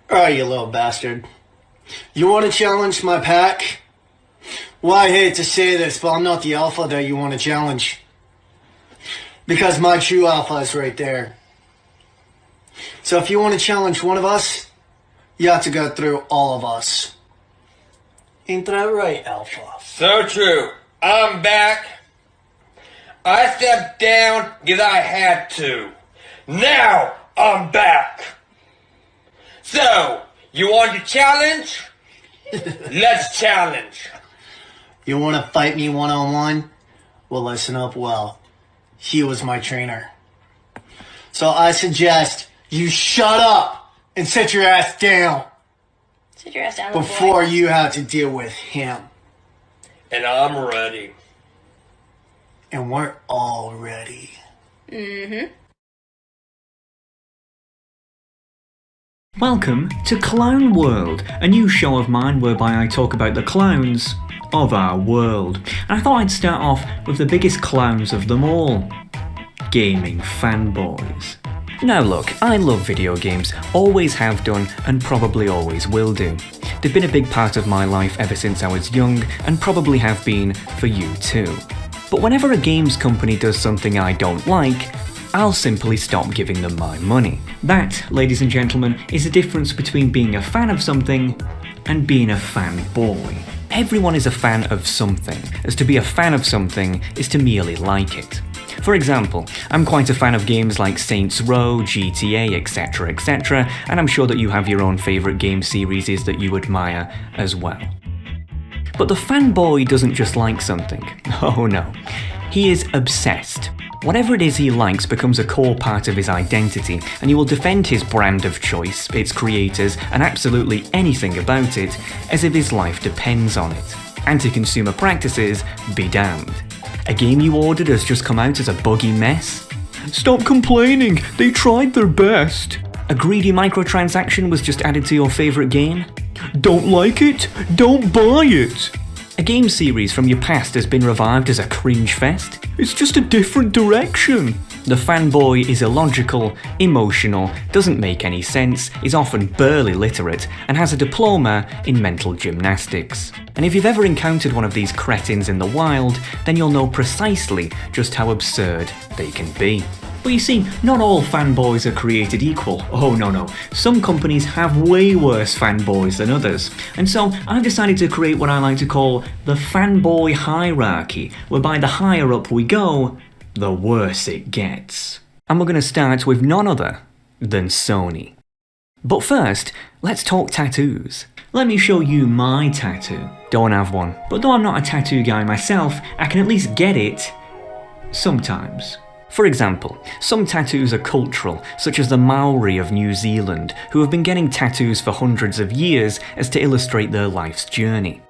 Alright, you little bastard. You want to challenge my pack? Well, I hate to say this, but I'm not the alpha that you want to challenge. Because my true alpha is right there. So if you want to challenge one of us, you have to go through all of us. Ain't that right, alpha? So true. I'm back. I stepped down because I had to. Now I'm back. So, you want to challenge? Let's challenge. You want to fight me one-on-one? Well, listen up well. He was my trainer. So I suggest you shut up and sit your ass down. Sit your ass down, before you have to deal with him. And I'm ready. And we're all ready. Mm-hmm. Welcome to Clown World, a new show of mine whereby I talk about the clowns of our world. And I thought I'd start off with the biggest clowns of them all. Gaming fanboys. Now look, I love video games, always have done and probably always will do. They've been a big part of my life ever since I was young and probably have been for you too. But whenever a games company does something I don't like, I'll simply stop giving them my money. That, ladies and gentlemen, is the difference between being a fan of something and being a fanboy. Everyone is a fan of something, as to be a fan of something is to merely like it. For example, I'm quite a fan of games like Saints Row, GTA, etc, and I'm sure that you have your own favourite game series that you admire as well. But the fanboy doesn't just like something. Oh no. He is obsessed. Whatever it is he likes becomes a core part of his identity, and he will defend his brand of choice, its creators, and absolutely anything about it, as if his life depends on it. Anti-consumer practices be damned. A game you ordered has just come out as a buggy mess? Stop complaining, they tried their best. A greedy microtransaction was just added to your favourite game? Don't like it? Don't buy it! A game series from your past has been revived as a cringe fest? It's just a different direction. The fanboy is illogical, emotional, doesn't make any sense, is often barely literate, and has a diploma in mental gymnastics. And if you've ever encountered one of these cretins in the wild, then you'll know precisely just how absurd they can be. But you see, not all fanboys are created equal. Oh no. Some companies have way worse fanboys than others. And so I've decided to create what I like to call the fanboy hierarchy, whereby the higher up we go, the worse it gets. And we're going to start with none other than Sony. But first, let's talk tattoos. Let me show you my tattoo. Don't have one. But though I'm not a tattoo guy myself, I can at least get it sometimes. For example, some tattoos are cultural, such as the Maori of New Zealand, who have been getting tattoos for hundreds of years as to illustrate their life's journey.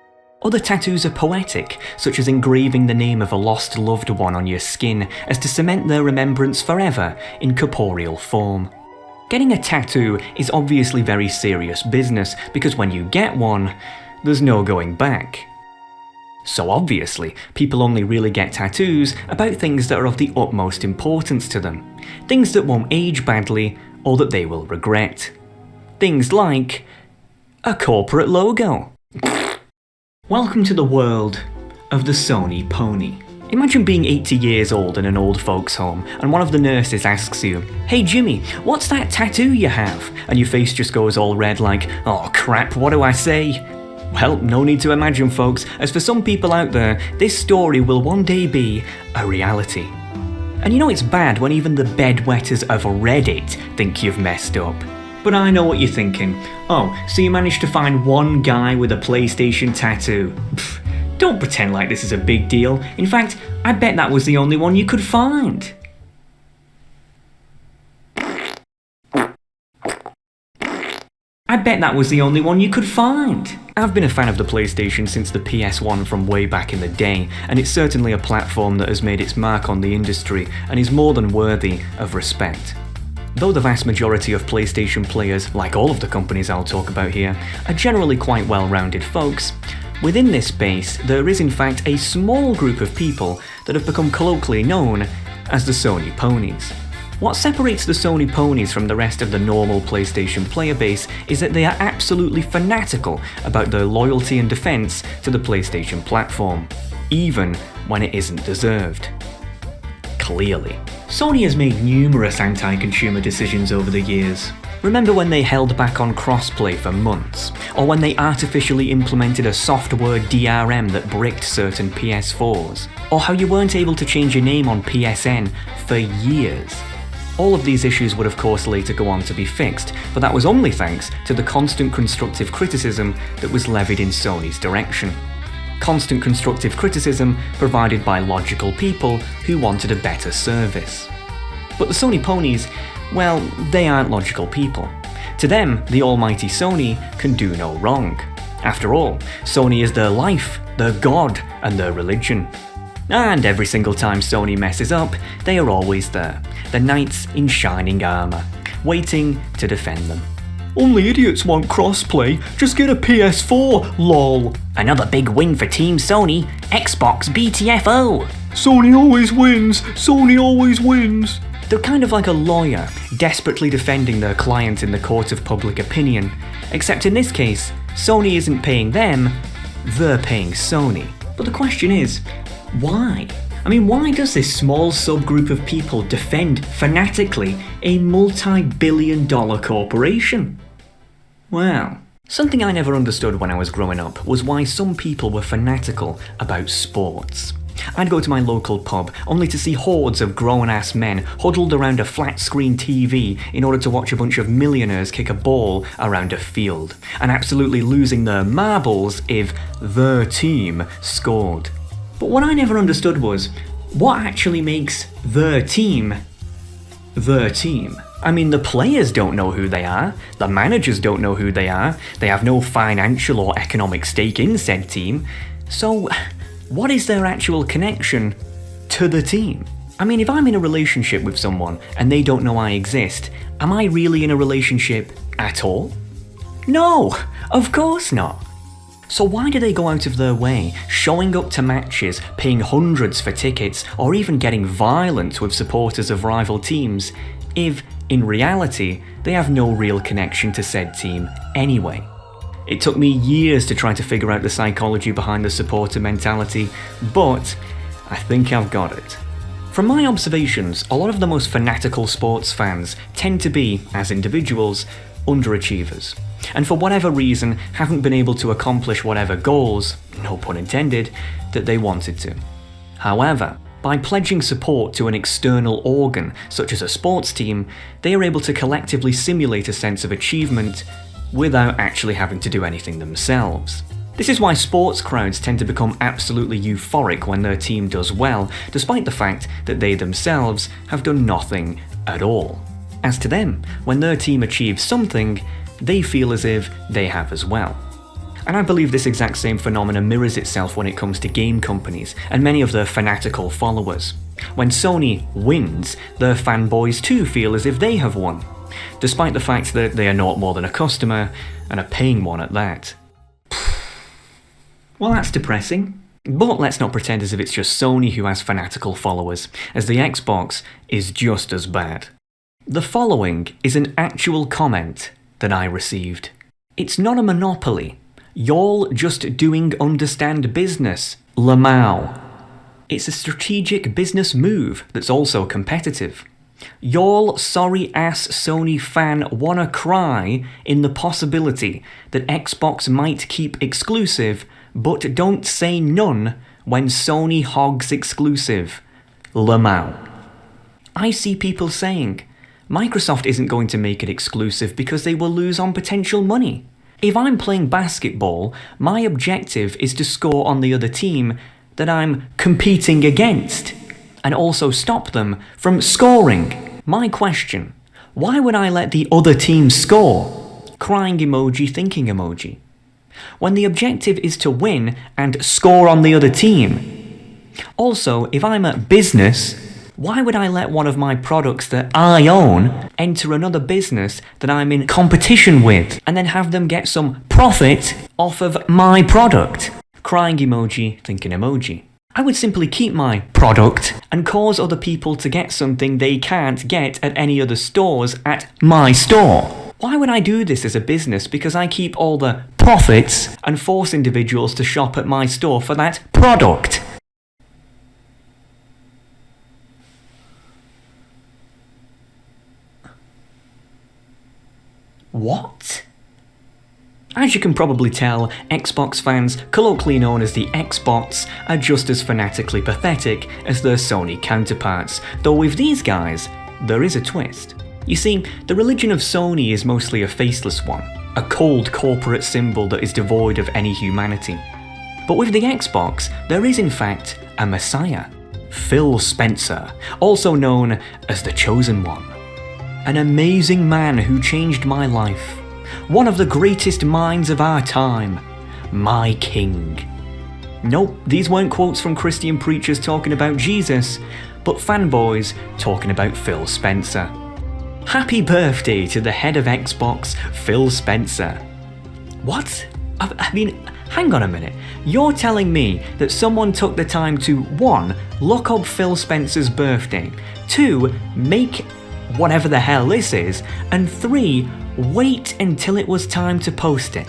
Other tattoos are poetic, such as engraving the name of a lost loved one on your skin as to cement their remembrance forever in corporeal form. Getting a tattoo is obviously very serious business because when you get one, there's no going back. So obviously, people only really get tattoos about things that are of the utmost importance to them. Things that won't age badly or that they will regret. Things like a corporate logo. Welcome to the world of the Sony Pony. Imagine being 80 years old in an old folks' home and one of the nurses asks you, "Hey Jimmy, what's that tattoo you have?" And your face just goes all red like, "Oh crap, what do I say?" Well, no need to imagine folks, as for some people out there, this story will one day be a reality. And you know it's bad when even the bedwetters of Reddit think you've messed up. But I know what you're thinking. Oh, so you managed to find one guy with a PlayStation tattoo. Pfft, don't pretend like this is a big deal. In fact, I bet that was the only one you could find. I've been a fan of the PlayStation since the PS1 from way back in the day, and it's certainly a platform that has made its mark on the industry and is more than worthy of respect. Though the vast majority of PlayStation players, like all of the companies I'll talk about here, are generally quite well-rounded folks, within this space there is in fact a small group of people that have become colloquially known as the Sony Ponies. What separates the Sony Ponies from the rest of the normal PlayStation player base is that they are absolutely fanatical about their loyalty and defense to the PlayStation platform, even when it isn't deserved. Clearly. Sony has made numerous anti-consumer decisions over the years. Remember when they held back on crossplay for months? Or when they artificially implemented a software DRM that bricked certain PS4s? Or how you weren't able to change your name on PSN for years? All of these issues would of course later go on to be fixed, but that was only thanks to the constant constructive criticism that was levied in Sony's direction. Constant constructive criticism provided by logical people who wanted a better service. But the Sony Ponies, well, they aren't logical people. To them, the almighty Sony can do no wrong. After all, Sony is their life, their god, and their religion. And every single time Sony messes up, they are always there, the knights in shining armour, waiting to defend them. Only idiots want crossplay, just get a PS4, lol. Another big win for Team Sony, Xbox BTFO. Sony always wins, Sony always wins. They're kind of like a lawyer, desperately defending their client in the court of public opinion, except in this case, Sony isn't paying them, they're paying Sony. But the question is, why? I mean, why does this small subgroup of people defend fanatically a multi-billion-dollar corporation? Well, something I never understood when I was growing up was why some people were fanatical about sports. I'd go to my local pub only to see hordes of grown-ass men huddled around a flat-screen TV in order to watch a bunch of millionaires kick a ball around a field, and absolutely losing their marbles if their team scored. But what I never understood was, what actually makes their team their team? I mean, the players don't know who they are, the managers don't know who they are, they have no financial or economic stake in said team, so what is their actual connection to the team? I mean, if I'm in a relationship with someone and they don't know I exist, am I really in a relationship at all? No, of course not. So why do they go out of their way, showing up to matches, paying hundreds for tickets, or even getting violent with supporters of rival teams, if, in reality, they have no real connection to said team anyway? It took me years to try to figure out the psychology behind the supporter mentality, but I think I've got it. From my observations, a lot of the most fanatical sports fans tend to be, as individuals, underachievers, and for whatever reason haven't been able to accomplish whatever goals, no pun intended, that they wanted to. However, by pledging support to an external organ, such as a sports team, they are able to collectively simulate a sense of achievement without actually having to do anything themselves. This is why sports crowds tend to become absolutely euphoric when their team does well, despite the fact that they themselves have done nothing at all. As to them, when their team achieves something, they feel as if they have as well. And I believe this exact same phenomenon mirrors itself when it comes to game companies and many of their fanatical followers. When Sony wins, their fanboys too feel as if they have won, despite the fact that they are not more than a customer, and a paying one at that. Well, that's depressing. But let's not pretend as if it's just Sony who has fanatical followers, as the Xbox is just as bad. The following is an actual comment that I received. It's not a monopoly. Y'all just doing understand business, Lamau. It's a strategic business move that's also competitive. Y'all sorry ass Sony fan wanna cry in the possibility that Xbox might keep exclusive, but don't say none when Sony hogs exclusive, Lamau. I see people saying, Microsoft isn't going to make it exclusive because they will lose on potential money. If I'm playing basketball, my objective is to score on the other team that I'm competing against, and also stop them from scoring. My question, why would I let the other team score? Crying emoji, thinking emoji. When the objective is to win and score on the other team. Also, if I'm a business, why would I let one of my products that I own enter another business that I'm in competition with and then have them get some profit off of my product? Crying emoji, thinking emoji. I would simply keep my product and cause other people to get something they can't get at any other stores at my store. Why would I do this as a business? Because I keep all the profits and force individuals to shop at my store for that product. What? As you can probably tell, Xbox fans, colloquially known as the Xbots, are just as fanatically pathetic as their Sony counterparts, though with these guys, there is a twist. You see, the religion of Sony is mostly a faceless one, a cold corporate symbol that is devoid of any humanity. But with the Xbox, there is in fact a messiah, Phil Spencer, also known as the Chosen One. An amazing man who changed my life. One of the greatest minds of our time. My king. Nope, these weren't quotes from Christian preachers talking about Jesus, but fanboys talking about Phil Spencer. Happy birthday to the head of Xbox, Phil Spencer. What? I mean, hang on a minute. You're telling me that someone took the time to 1. Look up Phil Spencer's birthday, 2. Make whatever the hell this is, and 3. Wait until it was time to post it.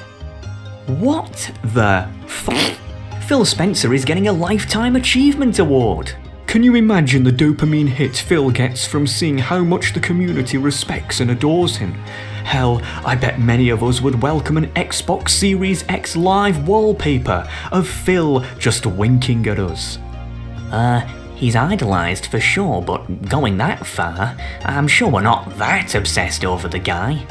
What the f***? Phil Spencer is getting a Lifetime Achievement Award. Can you imagine the dopamine hit Phil gets from seeing how much the community respects and adores him? Hell, I bet many of us would welcome an Xbox Series X live wallpaper of Phil just winking at us. He's idolised for sure, but going that far, I'm sure we're not that obsessed over the guy.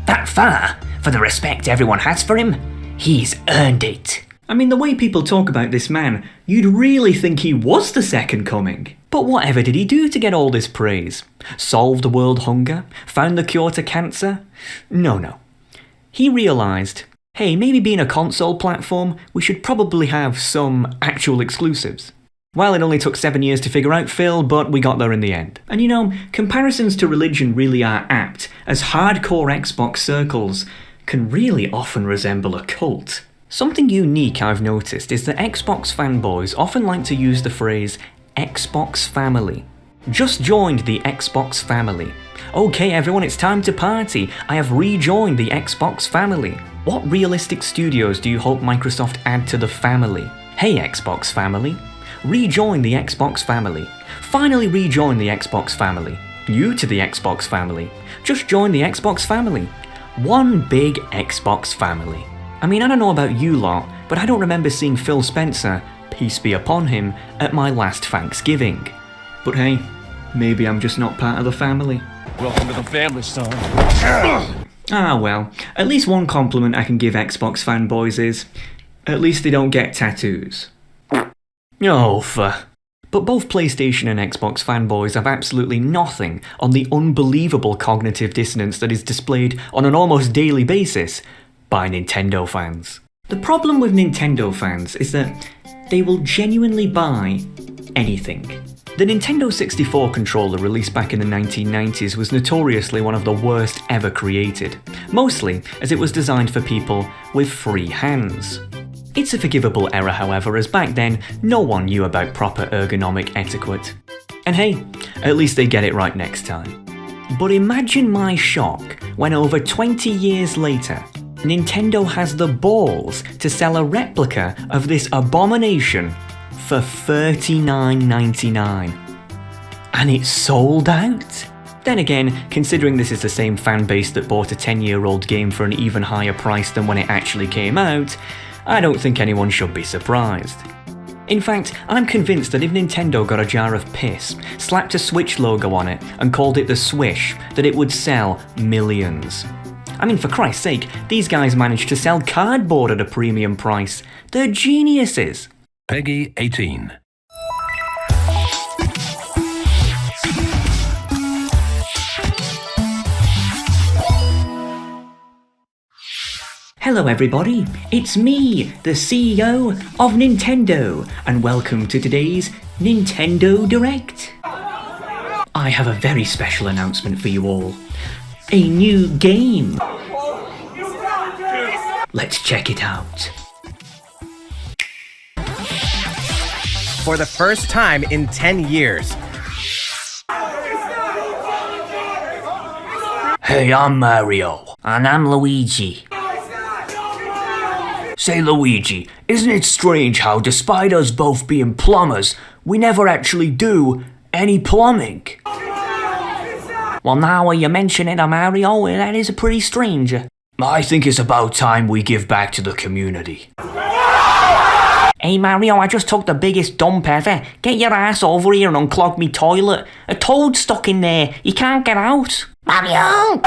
That far? For the respect everyone has for him? He's earned it. I mean, the way people talk about this man, you'd really think he was the second coming. But whatever did he do to get all this praise? Solved world hunger? Found the cure to cancer? No. He realised, hey, maybe being a console platform, we should probably have some actual exclusives. Well, it only took 7 years to figure out Phil, but we got there in the end. And you know, comparisons to religion really are apt, as hardcore Xbox circles can really often resemble a cult. Something unique I've noticed is that Xbox fanboys often like to use the phrase Xbox family. Just joined the Xbox family. Okay everyone, it's time to party. I have rejoined the Xbox family. What realistic studios do you hope Microsoft add to the family? Hey Xbox family. Rejoin the Xbox family. Finally rejoin the Xbox family. New to the Xbox family. Just join the Xbox family. One big Xbox family. I mean, I don't know about you lot, but I don't remember seeing Phil Spencer, peace be upon him, at my last Thanksgiving. But hey, maybe I'm just not part of the family. Welcome to the family, son. Ah well, at least one compliment I can give Xbox fanboys is, at least they don't get tattoos. But both PlayStation and Xbox fanboys have absolutely nothing on the unbelievable cognitive dissonance that is displayed on an almost daily basis by Nintendo fans. The problem with Nintendo fans is that they will genuinely buy anything. The Nintendo 64 controller released back in the 1990s was notoriously one of the worst ever created, mostly as it was designed for people with free hands. It's a forgivable error, however, as back then no one knew about proper ergonomic etiquette. And hey, at least they get it right next time. But imagine my shock when over 20 years later, Nintendo has the balls to sell a replica of this abomination for $39.99. And it's sold out? Then again, considering this is the same fan base that bought a 10-year-old game for an even higher price than when it actually came out, I don't think anyone should be surprised. In fact, I'm convinced that if Nintendo got a jar of piss, slapped a Switch logo on it, and called it the Swish, that it would sell millions. I mean, for Christ's sake, these guys managed to sell cardboard at a premium price. They're geniuses. Peggy 18. Hello everybody, it's me, the CEO of Nintendo, and welcome to today's Nintendo Direct. I have a very special announcement for you all. A new game. Let's check it out. for the first time in 10 years. Hey, I'm Mario. And I'm Luigi. Say, Luigi, isn't it strange how, despite us both being plumbers, we never actually do any plumbing? Well, now you mention it, Mario, that is pretty strange. I think it's about time we give back to the community. Hey Mario, I just took the biggest dump ever. Get your ass over here and unclog me toilet. A toad stuck in there. You can't get out. Mario!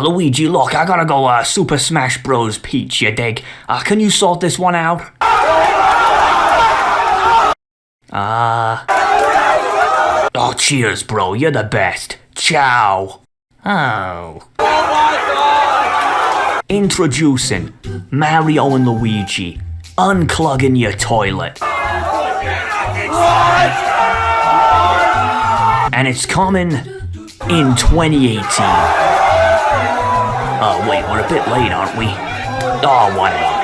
Luigi, look, I gotta go Super Smash Bros. Peach, you dig? Can you sort this one out? Oh, cheers, bro. You're the best. Ciao. Oh. Introducing Mario and Luigi, unclogging your toilet. And it's coming in 2018. Oh, wait, we're a bit late, aren't we? Oh, whatever.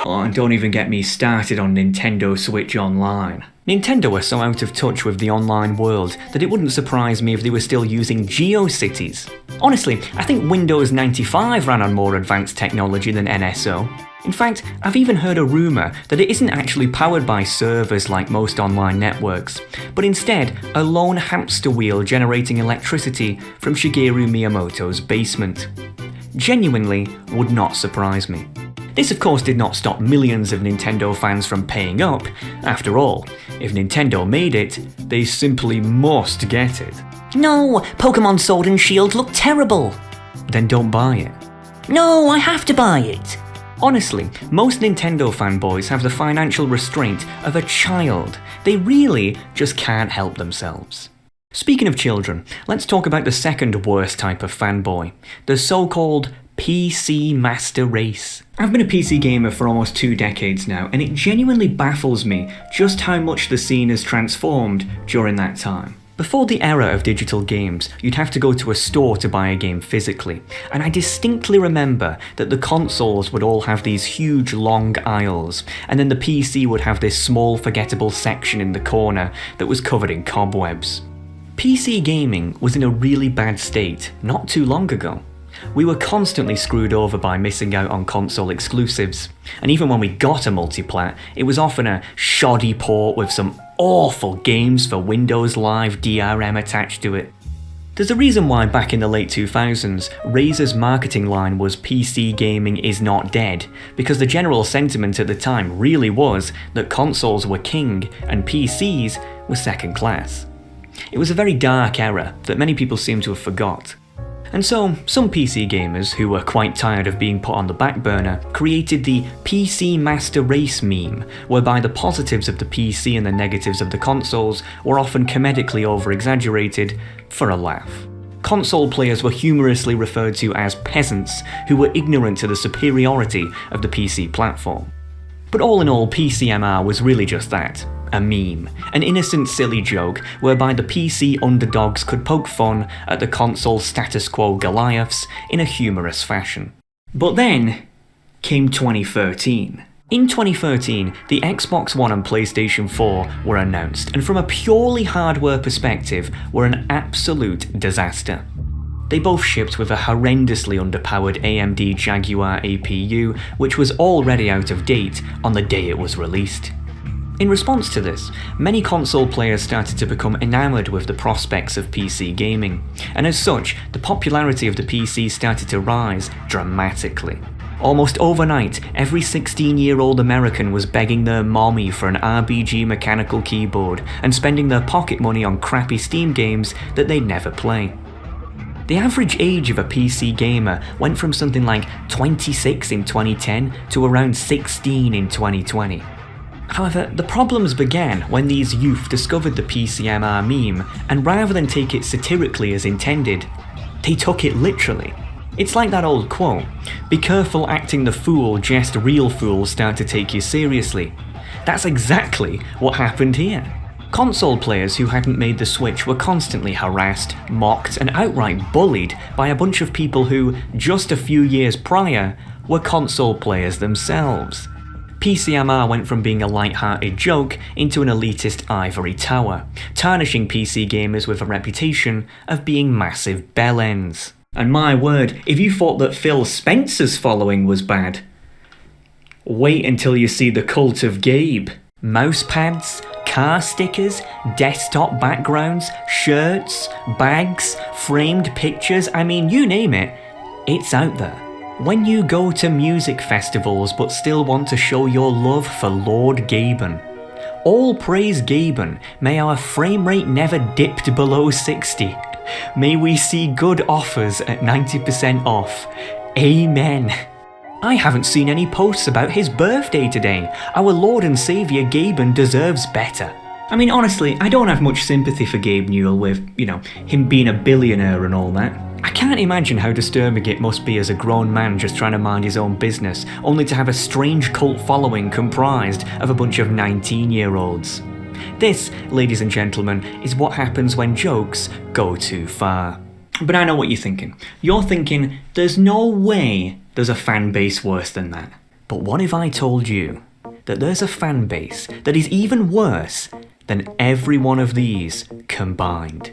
Oh, and don't even get me started on Nintendo Switch Online. Nintendo are so out of touch with the online world that it wouldn't surprise me if they were still using GeoCities. Honestly, I think Windows 95 ran on more advanced technology than NSO. In fact, I've even heard a rumour that it isn't actually powered by servers like most online networks, but instead a lone hamster wheel generating electricity from Shigeru Miyamoto's basement. Genuinely would not surprise me. This of course did not stop millions of Nintendo fans from paying up. After all, if Nintendo made it, they simply must get it. No, Pokemon Sword and Shield look terrible. Then don't buy it. No, I have to buy it. Honestly, most Nintendo fanboys have the financial restraint of a child. They really just can't help themselves. Speaking of children, let's talk about the second worst type of fanboy, the so-called PC Master Race. I've been a PC gamer for almost 2 decades now, and it genuinely baffles me just how much the scene has transformed during that time. Before the era of digital games, you'd have to go to a store to buy a game physically, and I distinctly remember that the consoles would all have these huge long aisles, and then the PC would have this small forgettable section in the corner that was covered in cobwebs. PC gaming was in a really bad state not too long ago. We were constantly screwed over by missing out on console exclusives, and even when we got a multiplat, it was often a shoddy port with some awful games for Windows Live DRM attached to it. There's a reason why back in the late 2000s, Razer's marketing line was PC gaming is not dead, because the general sentiment at the time really was that consoles were king and PCs were second class. It was a very dark era that many people seem to have forgot. And so, some PC gamers, who were quite tired of being put on the back burner, created the PC Master Race meme, whereby the positives of the PC and the negatives of the consoles were often comedically over-exaggerated for a laugh. Console players were humorously referred to as peasants who were ignorant to the superiority of the PC platform. But all in all, PCMR was really just that. A meme, an innocent silly joke whereby the PC underdogs could poke fun at the console status quo Goliaths in a humorous fashion. But then came 2013. In 2013, the Xbox One and PlayStation 4 were announced, and from a purely hardware perspective were an absolute disaster. They both shipped with a horrendously underpowered AMD Jaguar APU, which was already out of date on the day it was released. In response to this, many console players started to become enamoured with the prospects of PC gaming, and as such, the popularity of the PC started to rise dramatically. Almost overnight, every 16-year-old American was begging their mommy for an RBG mechanical keyboard and spending their pocket money on crappy Steam games that they'd never play. The average age of a PC gamer went from something like 26 in 2010 to around 16 in 2020. However, the problems began when these youth discovered the PCMR meme, and rather than take it satirically as intended, they took it literally. It's like that old quote, "Be careful acting the fool, just real fools start to take you seriously." That's exactly what happened here. Console players who hadn't made the switch were constantly harassed, mocked, and outright bullied by a bunch of people who, just a few years prior, were console players themselves. PCMR went from being a light-hearted joke into an elitist ivory tower, tarnishing PC gamers with a reputation of being massive bellends. And my word, if you thought that Phil Spencer's following was bad, wait until you see the cult of Gabe. Mousepads, car stickers, desktop backgrounds, shirts, bags, framed pictures, I mean, you name it, it's out there. When you go to music festivals but still want to show your love for Lord Gaben, all praise Gaben, may our frame rate never dipped below 60. May we see good offers at 90% off. Amen. I haven't seen any posts about his birthday today. Our Lord and Saviour Gaben deserves better. I mean, honestly, I don't have much sympathy for Gabe Newell with, him being a billionaire and all that. I can't imagine how disturbing it must be as a grown man just trying to mind his own business, only to have a strange cult following comprised of a bunch of 19-year-olds. This, ladies and gentlemen, is what happens when jokes go too far. But I know what you're thinking. You're thinking, there's no way there's a fan base worse than that. But what if I told you that there's a fan base that is even worse than every one of these combined?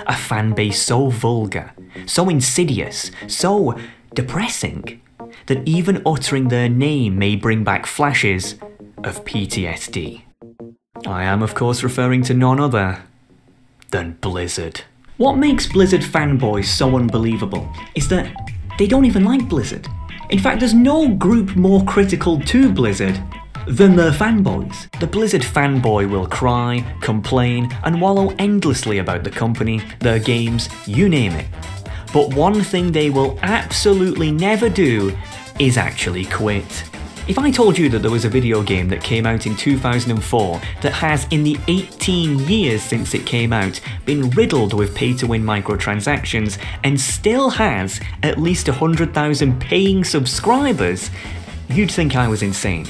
A fan base so vulgar, so insidious, so depressing, that even uttering their name may bring back flashes of PTSD. I am, of course, referring to none other than Blizzard. What makes Blizzard fanboys so unbelievable is that they don't even like Blizzard. In fact, there's no group more critical to Blizzard than their fanboys. The Blizzard fanboy will cry, complain, and wallow endlessly about the company, their games, you name it. But one thing they will absolutely never do is actually quit. If I told you that there was a video game that came out in 2004 that has, in the 18 years since it came out, been riddled with pay-to-win microtransactions and still has at least 100,000 paying subscribers, you'd think I was insane.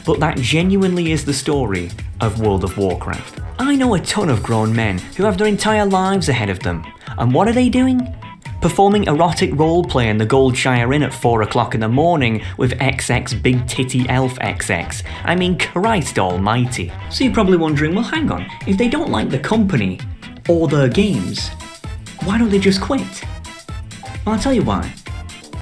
But that genuinely is the story of World of Warcraft. I know a ton of grown men who have their entire lives ahead of them, and what are they doing? Performing erotic roleplay in the Goldshire Inn at 4 o'clock in the morning with XX Big Titty Elf XX. I mean, Christ almighty. So you're probably wondering, well hang on, if they don't like the company or their games, why don't they just quit? Well, I'll tell you why.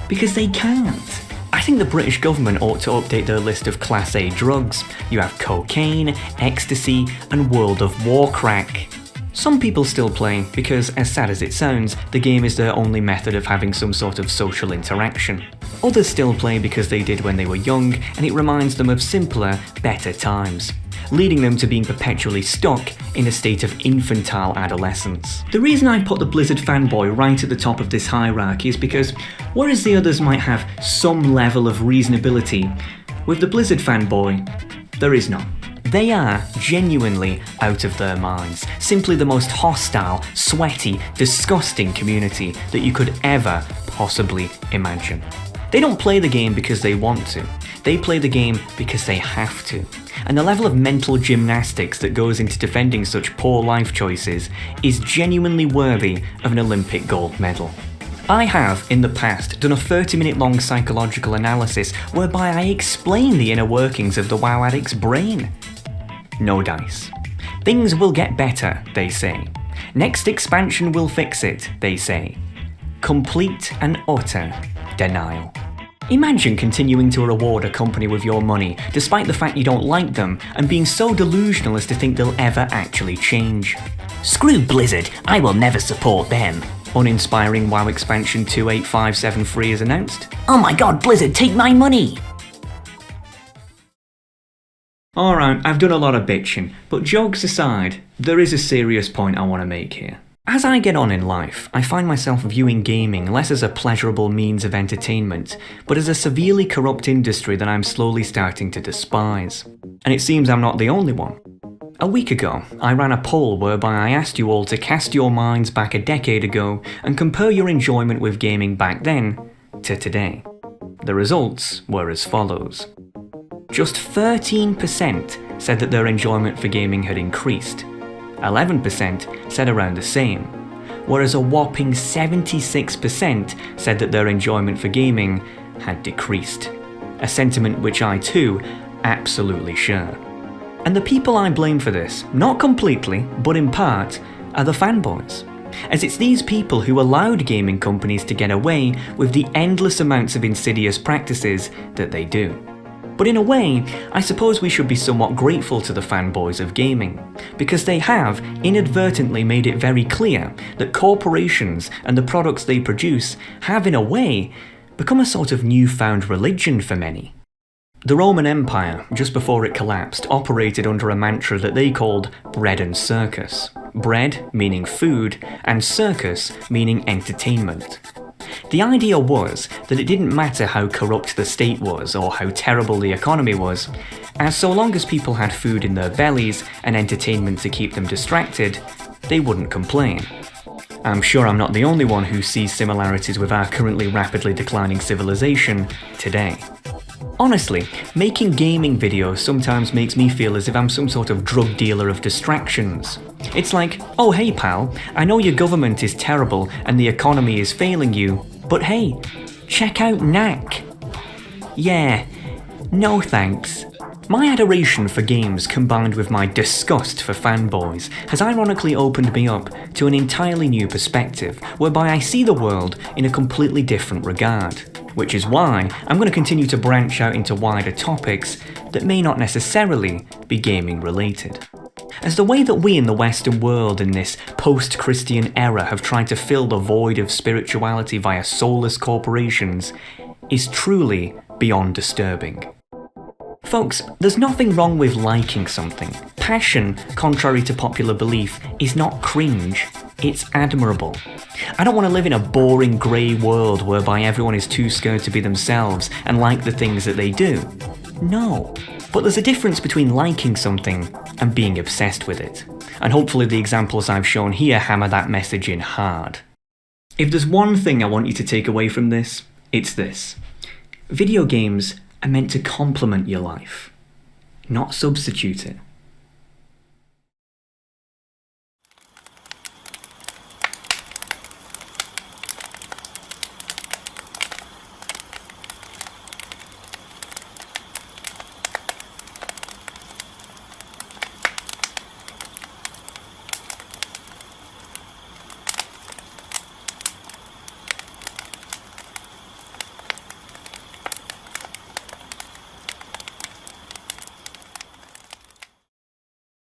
Because they can't. I think the British government ought to update their list of Class A drugs. You have cocaine, ecstasy, and World of Warcraft. Some people still play because, as sad as it sounds, the game is their only method of having some sort of social interaction. Others still play because they did when they were young, and it reminds them of simpler, better times, leading them to being perpetually stuck in a state of infantile adolescence. The reason I put the Blizzard fanboy right at the top of this hierarchy is because, whereas the others might have some level of reasonability, with the Blizzard fanboy, there is none. They are genuinely out of their minds, simply the most hostile, sweaty, disgusting community that you could ever possibly imagine. They don't play the game because they want to, they play the game because they have to. And the level of mental gymnastics that goes into defending such poor life choices is genuinely worthy of an Olympic gold medal. I have, in the past, done a 30-minute long psychological analysis whereby I explain the inner workings of the WoW addict's brain. No dice. Things will get better, they say. Next expansion will fix it, they say. Complete and utter denial. Imagine continuing to reward a company with your money, despite the fact you don't like them, and being so delusional as to think they'll ever actually change. Screw Blizzard, I will never support them. Uninspiring WoW expansion 28573 is announced. Oh my god, Blizzard, take my money! Alright, I've done a lot of bitching, but jokes aside, there is a serious point I want to make here. As I get on in life, I find myself viewing gaming less as a pleasurable means of entertainment, but as a severely corrupt industry that I'm slowly starting to despise. And it seems I'm not the only one. A week ago, I ran a poll whereby I asked you all to cast your minds back a decade ago and compare your enjoyment with gaming back then to today. The results were as follows. Just 13% said that their enjoyment for gaming had increased. 11% said around the same, whereas a whopping 76% said that their enjoyment for gaming had decreased. A sentiment which I too absolutely sure. And the people I blame for this, not completely, but in part, are the fanboys. As it's these people who allowed gaming companies to get away with the endless amounts of insidious practices that they do. But in a way, I suppose we should be somewhat grateful to the fanboys of gaming, because they have inadvertently made it very clear that corporations and the products they produce have, in a way, become a sort of newfound religion for many. The Roman Empire, just before it collapsed, operated under a mantra that they called bread and circus. Bread meaning food, and circus meaning entertainment. The idea was that it didn't matter how corrupt the state was or how terrible the economy was, as so long as people had food in their bellies and entertainment to keep them distracted, they wouldn't complain. I'm sure I'm not the only one who sees similarities with our currently rapidly declining civilization today. Honestly, making gaming videos sometimes makes me feel as if I'm some sort of drug dealer of distractions. It's like, oh hey pal, I know your government is terrible and the economy is failing you, but hey, check out Knack. Yeah, no thanks. My adoration for games combined with my disgust for fanboys has ironically opened me up to an entirely new perspective, whereby I see the world in a completely different regard. Which is why I'm going to continue to branch out into wider topics that may not necessarily be gaming related. As the way that we in the Western world in this post-Christian era have tried to fill the void of spirituality via soulless corporations is truly beyond disturbing. Folks, there's nothing wrong with liking something. Passion, contrary to popular belief, is not cringe, it's admirable. I don't want to live in a boring grey world whereby everyone is too scared to be themselves and like the things that they do. No. But there's a difference between liking something and being obsessed with it. And hopefully the examples I've shown here hammer that message in hard. If there's one thing I want you to take away from this, it's this. Video games are meant to complement your life, not substitute it.